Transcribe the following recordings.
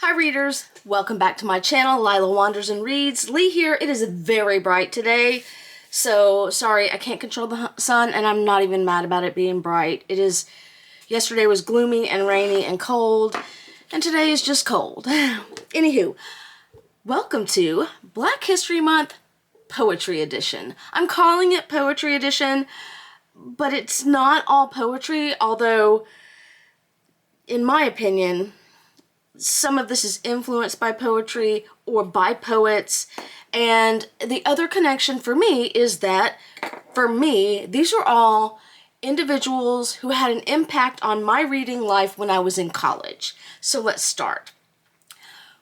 Hi readers, welcome back to my channel, Lila Wanders and Reads. Lee here. It is very bright today, so sorry I can't control the sun, and I'm not even mad about it being bright. Yesterday was gloomy and rainy and cold, and today is just cold. Anywho, welcome to Black History Month Poetry Edition. I'm calling it Poetry Edition, but it's not all poetry, although, in my opinion, some of this is influenced by poetry or by poets. And the other connection for me is that, for me, these are all individuals who had an impact on my reading life when I was in college. So let's start.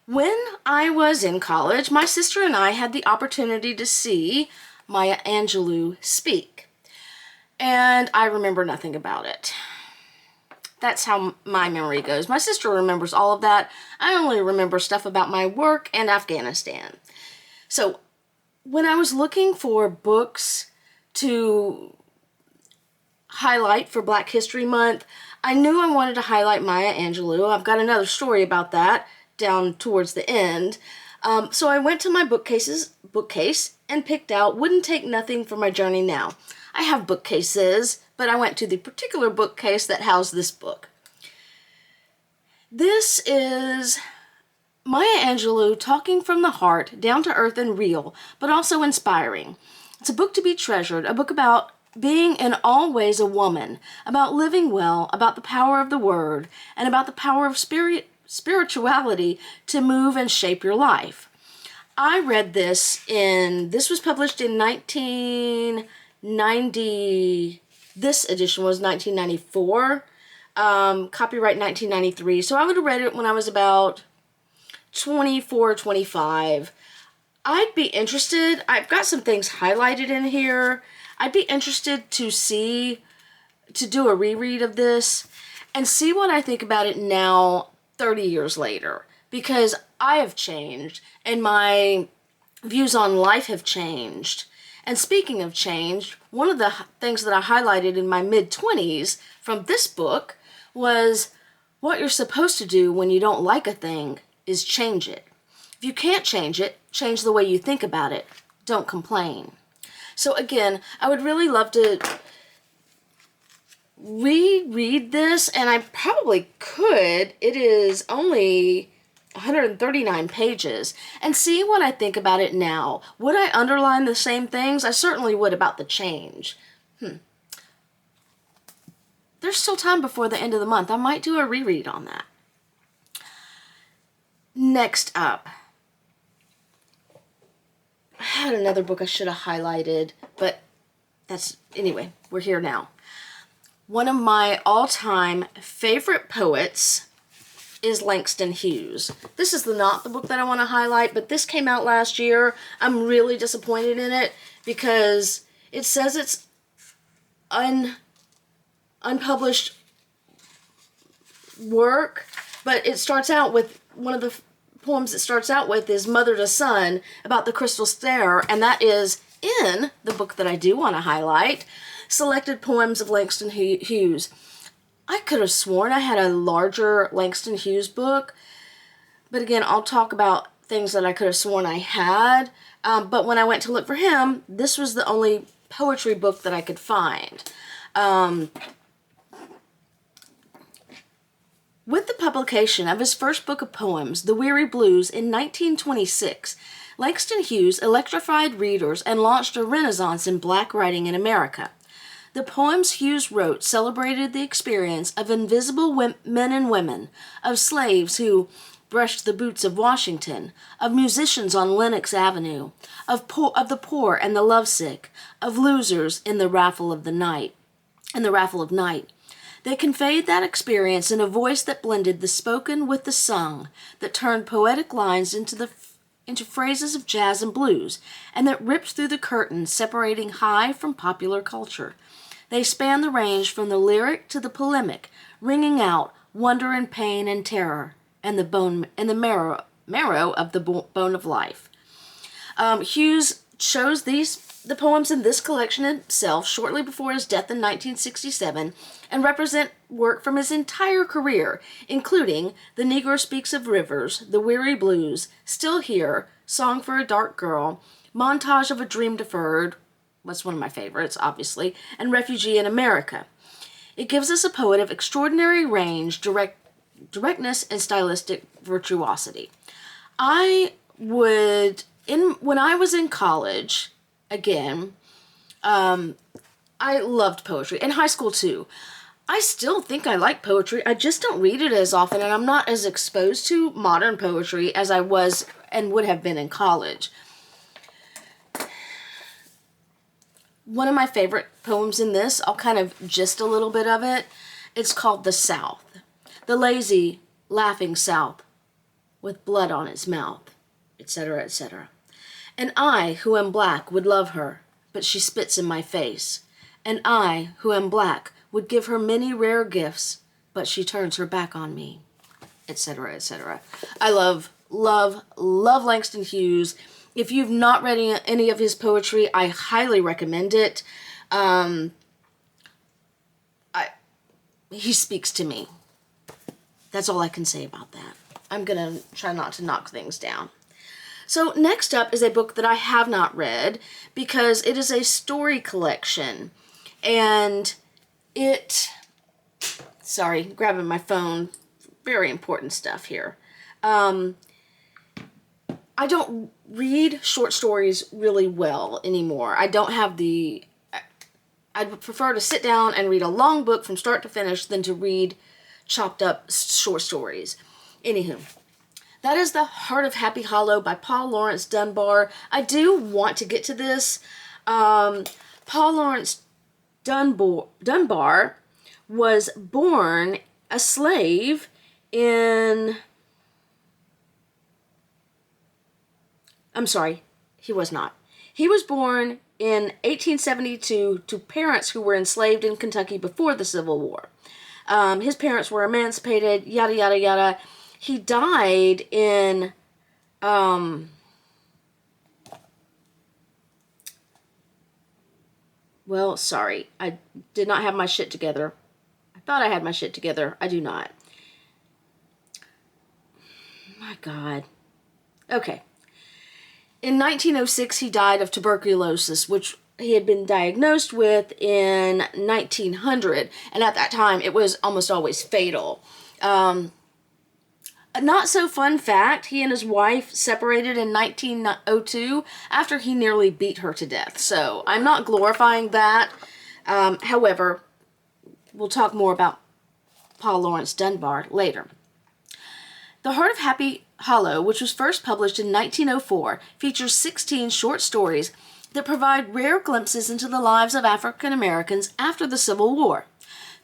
When I was in college, my sister and I had the opportunity to see Maya Angelou speak. And I remember nothing about it. That's how my memory goes. My sister remembers all of that. I only remember stuff about my work and Afghanistan. So when I was looking for books to highlight for Black History Month, I knew I wanted to highlight Maya Angelou. I've got another story about that down towards the end. So I went to my bookcase and picked out Wouldn't Take Nothing for My Journey Now. I have bookcases, but I went to the particular bookcase that housed this book. This is Maya Angelou talking from the heart, down to earth and real, but also inspiring. It's a book to be treasured, a book about being in all ways a woman, about living well, about the power of the word, and about the power of spirituality to move and shape your life. I read this was published in 1990, this edition was 1994, copyright 1993, so I would have read it when I was about 24, 25. I'd be interested, I've got some things highlighted in here, I'd be interested to do a reread of this and see what I think about it now, 30 years later, because I have changed and my views on life have changed. And speaking of change, one of the things that I highlighted in my mid-20s from this book was what you're supposed to do when you don't like a thing is change it. If you can't change it, change the way you think about it. Don't complain. So again, I would really love to reread this, and I probably could. It is only 139 pages, and see what I think about it now. Would I underline the same things? I certainly would about the change. There's still time before the end of the month. I might do a reread on that. Next up, I had another book I should have highlighted, but anyway, we're here now. One of my all-time favorite poets is Langston Hughes. This is not the book that I want to highlight, but this came out last year. I'm really disappointed in it because it says it's unpublished work, but it starts out with, one of the poems it starts out with is Mother to Son, about the crystal stair, and that is in the book that I do want to highlight, Selected Poems of Langston Hughes. I could have sworn I had a larger Langston Hughes book, but again, I'll talk about things that I could have sworn I had, but when I went to look for him, this was the only poetry book that I could find. With the publication of his first book of poems, The Weary Blues, in 1926, Langston Hughes electrified readers and launched a renaissance in black writing in America. The poems Hughes wrote celebrated the experience of invisible men and women, of slaves who brushed the boots of Washington, of musicians on Lenox Avenue, of the poor and the lovesick, of losers in the raffle of night. They conveyed that experience in a voice that blended the spoken with the sung, that turned poetic lines into phrases of jazz and blues, and that ripped through the curtain separating high from popular culture. They span the range from the lyric to the polemic, ringing out wonder and pain and terror, and the marrow of the bone of life. Hughes chose these the poems in this collection himself shortly before his death in 1967 and represent work from his entire career, including The Negro Speaks of Rivers, The Weary Blues, Still Here, Song for a Dark Girl, Montage of a Dream Deferred, that's one of my favorites, obviously, and Refugee in America. It gives us a poet of extraordinary range, directness, and stylistic virtuosity. When I was in college, again, I loved poetry. In high school, too. I still think I like poetry. I just don't read it as often, and I'm not as exposed to modern poetry as I was and would have been in college. One of my favorite poems in this, I'll kind of gist a little bit of it. It's called The South. The lazy, laughing South, with blood on its mouth, etc., etc. And I, who am black, would love her, but she spits in my face. And I, who am black, would give her many rare gifts, but she turns her back on me, etc., etc. I love Langston Hughes. If you've not read any of his poetry, I highly recommend it. He speaks to me. That's all I can say about that. I'm going to try not to knock things down. So next up is a book that I have not read because it is a story collection. And sorry, grabbing my phone, very important stuff here. I don't read short stories really well anymore. I don't have I'd prefer to sit down and read a long book from start to finish than to read chopped up short stories. Anywho, that is The Heart of Happy Hollow by Paul Laurence Dunbar. I do want to get to this. Paul Laurence Dunbar was born a slave in... I'm sorry, he was not. He was born in 1872 to parents who were enslaved in Kentucky before the Civil War. His parents were emancipated, yada, yada, yada. He died in, well, sorry, I did not have my shit together. I thought I had my shit together. I do not. My God. Okay. In 1906, he died of tuberculosis, which he had been diagnosed with in 1900. And at that time, it was almost always fatal. A not so fun fact, he and his wife separated in 1902 after he nearly beat her to death. So I'm not glorifying that. However, we'll talk more about Paul Laurence Dunbar later. The Heart of Happy Hollow, which was first published in 1904, features 16 short stories that provide rare glimpses into the lives of African Americans after the Civil War.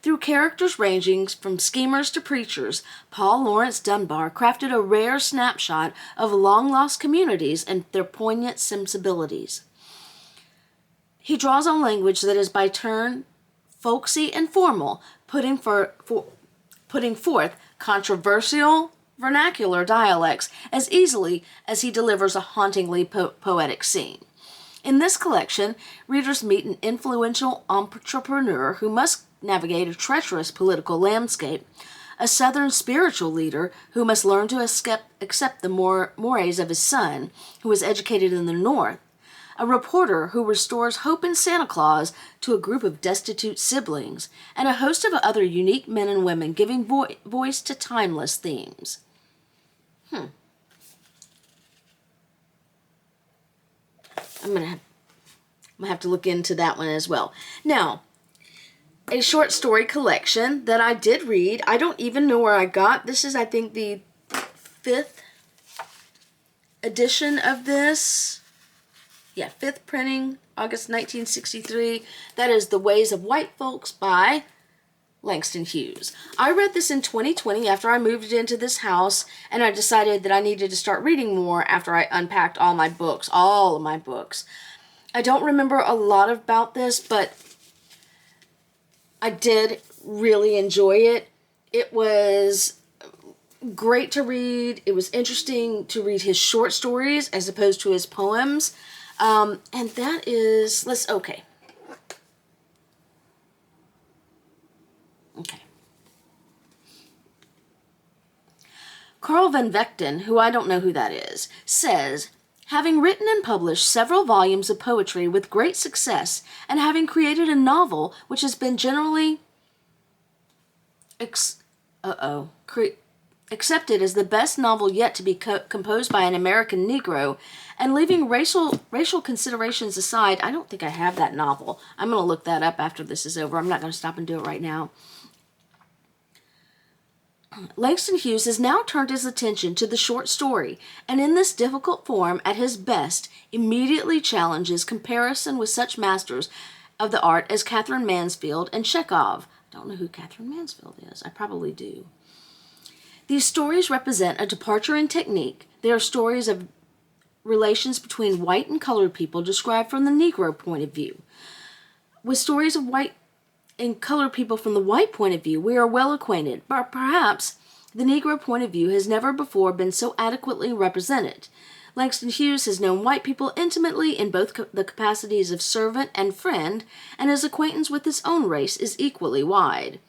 Through characters ranging from schemers to preachers, Paul Laurence Dunbar crafted a rare snapshot of long-lost communities and their poignant sensibilities. He draws on language that is by turn folksy and formal, putting forth controversial vernacular dialects as easily as he delivers a hauntingly poetic scene. In this collection, readers meet an influential entrepreneur who must navigate a treacherous political landscape, a Southern spiritual leader who must learn to accept the mores of his son, who was educated in the North, a reporter who restores hope in Santa Claus to a group of destitute siblings, and a host of other unique men and women giving voice to timeless themes. I'm gonna have to look into that one as well. Now, a short story collection that I did read. I don't even know where I got. This is, I think, the 5th edition of this. Yeah, 5th printing, August 1963. That is The Ways of White Folks by Langston Hughes. I read this in 2020 after I moved into this house, and I decided that I needed to start reading more after I unpacked all of my books. I don't remember a lot about this, but I did really enjoy it. It was great to read. It was interesting to read his short stories as opposed to his poems. And that is, okay. Carl van Vechten, who I don't know who that is, says, having written and published several volumes of poetry with great success, and having created a novel which has been generally accepted as the best novel yet to be composed by an American Negro, and leaving racial considerations aside, I don't think I have that novel. I'm going to look that up after this is over. I'm not going to stop and do it right now. Langston Hughes has now turned his attention to the short story, and in this difficult form, at his best, immediately challenges comparison with such masters of the art as Catherine Mansfield and Chekhov. I don't know who Catherine Mansfield is. I probably do. These stories represent a departure in technique. They are stories of relations between white and colored people described from the Negro point of view. With stories of white and colored people from the white point of view, we are well acquainted, but perhaps the Negro point of view has never before been so adequately represented. Langston Hughes has known white people intimately in both the capacities of servant and friend, and his acquaintance with his own race is equally wide.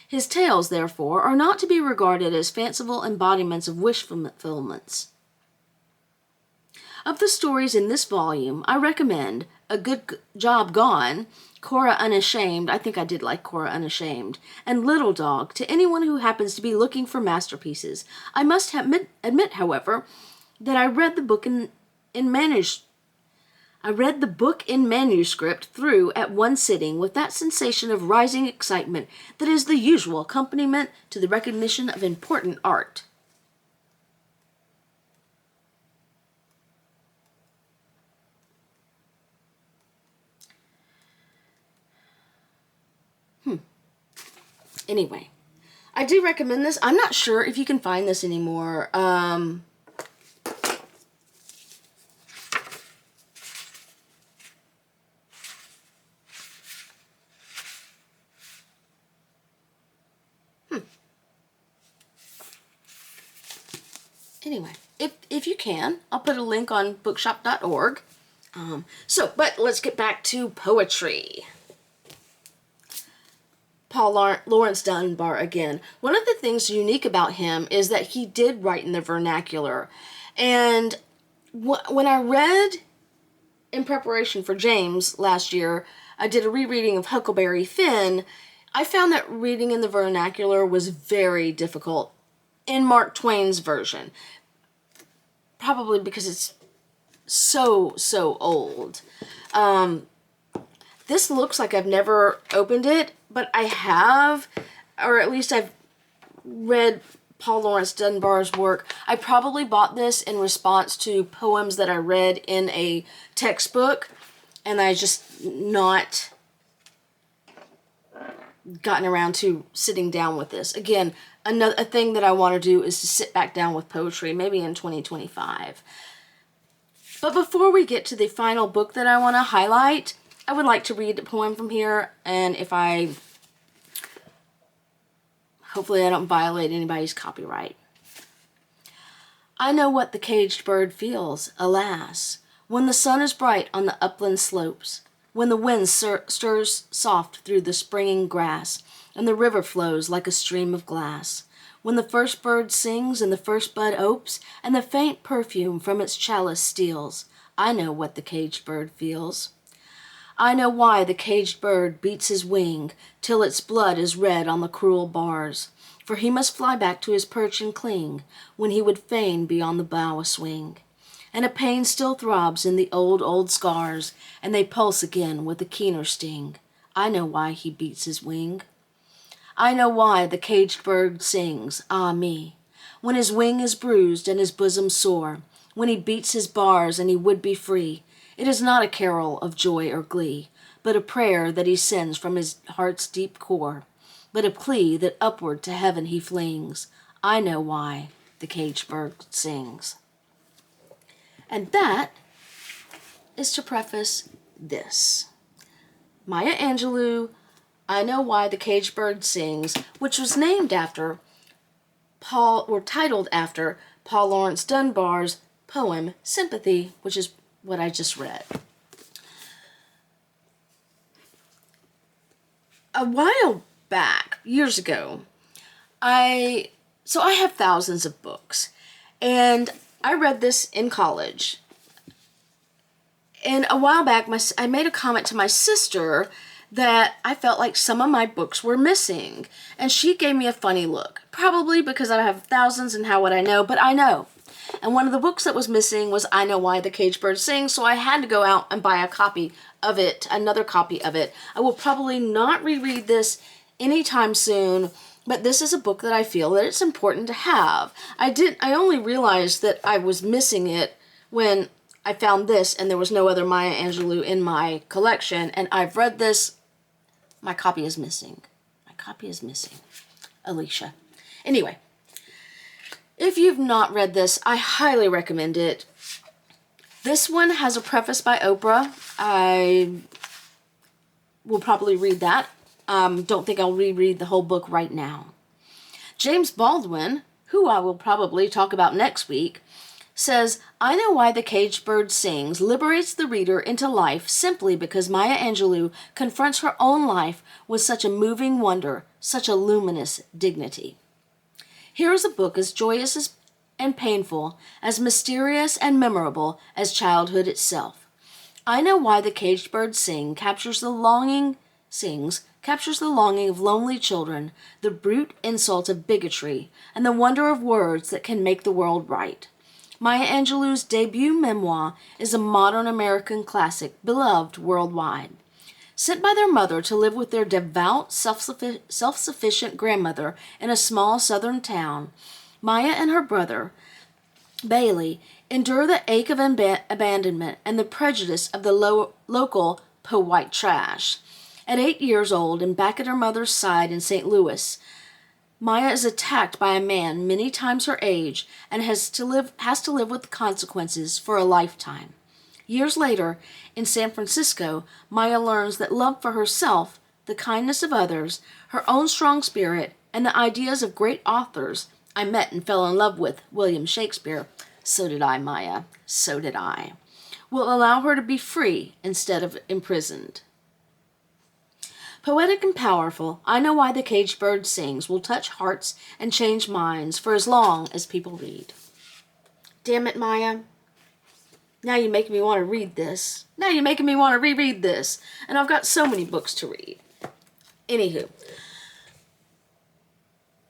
His tales, therefore, are not to be regarded as fanciful embodiments of wish fulfillments. Of the stories in this volume, I recommend A Good Job Gone, Cora Unashamed, I think I did like Cora Unashamed, and Little Dog to anyone who happens to be looking for masterpieces. I must admit, however, that I read the book in manuscript through at one sitting with that sensation of rising excitement that is the usual accompaniment to the recognition of important art. Anyway, I do recommend this. I'm not sure if you can find this anymore. Anyway, if you can, I'll put a link on bookshop.org. But let's get back to poetry. Laurence Dunbar again. One of the things unique about him is that he did write in the vernacular. And when I read, in preparation for James last year, I did a rereading of Huckleberry Finn. I found that reading in the vernacular was very difficult in Mark Twain's version. Probably because it's so old. This looks like I've never opened it, but I have, or at least I've read Paul Laurence Dunbar's work. I probably bought this in response to poems that I read in a textbook, and I just not gotten around to sitting down with this. Again, a thing that I want to do is to sit back down with poetry, maybe in 2025. But before we get to the final book that I want to highlight, I would like to read a poem from here, and hopefully I don't violate anybody's copyright. I know what the caged bird feels, alas, when the sun is bright on the upland slopes, when the wind stirs soft through the springing grass, and the river flows like a stream of glass, when the first bird sings and the first bud opes, and the faint perfume from its chalice steals. I know what the caged bird feels. I know why the caged bird beats his wing till its blood is red on the cruel bars, for he must fly back to his perch and cling when he would fain be on the bough a-swing. And a pain still throbs in the old scars, and they pulse again with a keener sting. I know why he beats his wing. I know why the caged bird sings, ah me, when his wing is bruised and his bosom sore, when he beats his bars and he would be free. It is not a carol of joy or glee, but a prayer that he sends from his heart's deep core, but a plea that upward to heaven he flings. I know why the caged bird sings. And that is to preface this. Maya Angelou, I Know Why the Caged Bird Sings, which was named after titled after Paul Laurence Dunbar's poem Sympathy, which is what I just read. a while back, years ago, I have thousands of books, and I read this in college. And a while back, I made a comment to my sister that I felt like some of my books were missing. And she gave me a funny look. Probably because I have thousands and how would I know, but I know. And one of the books that was missing was I Know Why the Caged Bird Sings, so I had to go out and buy a copy of it, another copy of it. I will probably not reread this anytime soon, but this is a book that I feel that it's important to have. I only realized that I was missing it when I found this and there was no other Maya Angelou in my collection, and I've read this. My copy is missing. My copy is missing. Alicia. Anyway, if you've not read this, I highly recommend it. This one has a preface by Oprah. I will probably read that. Don't think I'll reread the whole book right now. James Baldwin, who I will probably talk about next week, says, I Know Why the Caged Bird Sings liberates the reader into life simply because Maya Angelou confronts her own life with such a moving wonder, such a luminous dignity. Here is a book as joyous and painful, as mysterious and memorable as childhood itself. I Know Why the Caged Bird captures the longing of lonely children, the brute insult of bigotry, and the wonder of words that can make the world right. Maya Angelou's debut memoir is a modern American classic, beloved worldwide. Sent by their mother to live with their devout, self-sufficient grandmother in a small southern town, Maya and her brother, Bailey, endure the ache of abandonment and the prejudice of the local po-white trash. At 8 years old and back at her mother's side in St. Louis, Maya is attacked by a man many times her age and has to live with the consequences for a lifetime. Years later, in San Francisco, Maya learns that love for herself, the kindness of others, her own strong spirit, and the ideas of great authors I met and fell in love with, William Shakespeare, so did I, Maya, so did I, will allow her to be free instead of imprisoned. Poetic and powerful, I Know Why the Caged Bird Sings will touch hearts and change minds for as long as people read. Damn it, Maya. Now you're making me want to read this. Now you're making me want to reread this. And I've got so many books to read. Anywho,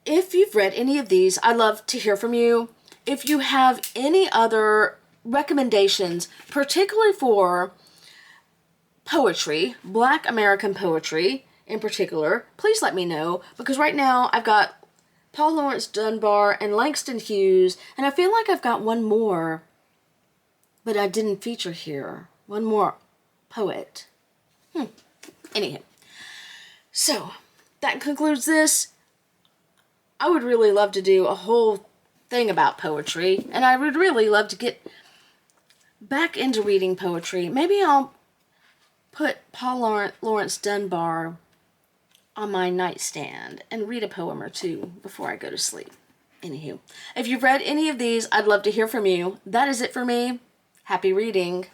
if you've read any of these, I'd love to hear from you. If you have any other recommendations, particularly for poetry, Black American poetry in particular, please let me know, because right now I've got Paul Laurence Dunbar and Langston Hughes, and I feel like I've got one more, but I didn't feature here. One more poet. Anyhow, so that concludes this. I would really love to do a whole thing about poetry, and I would really love to get back into reading poetry. Maybe I'll put Paul Laurence Dunbar on my nightstand and read a poem or two before I go to sleep. Anywho, if you've read any of these, I'd love to hear from you. That is it for me. Happy reading.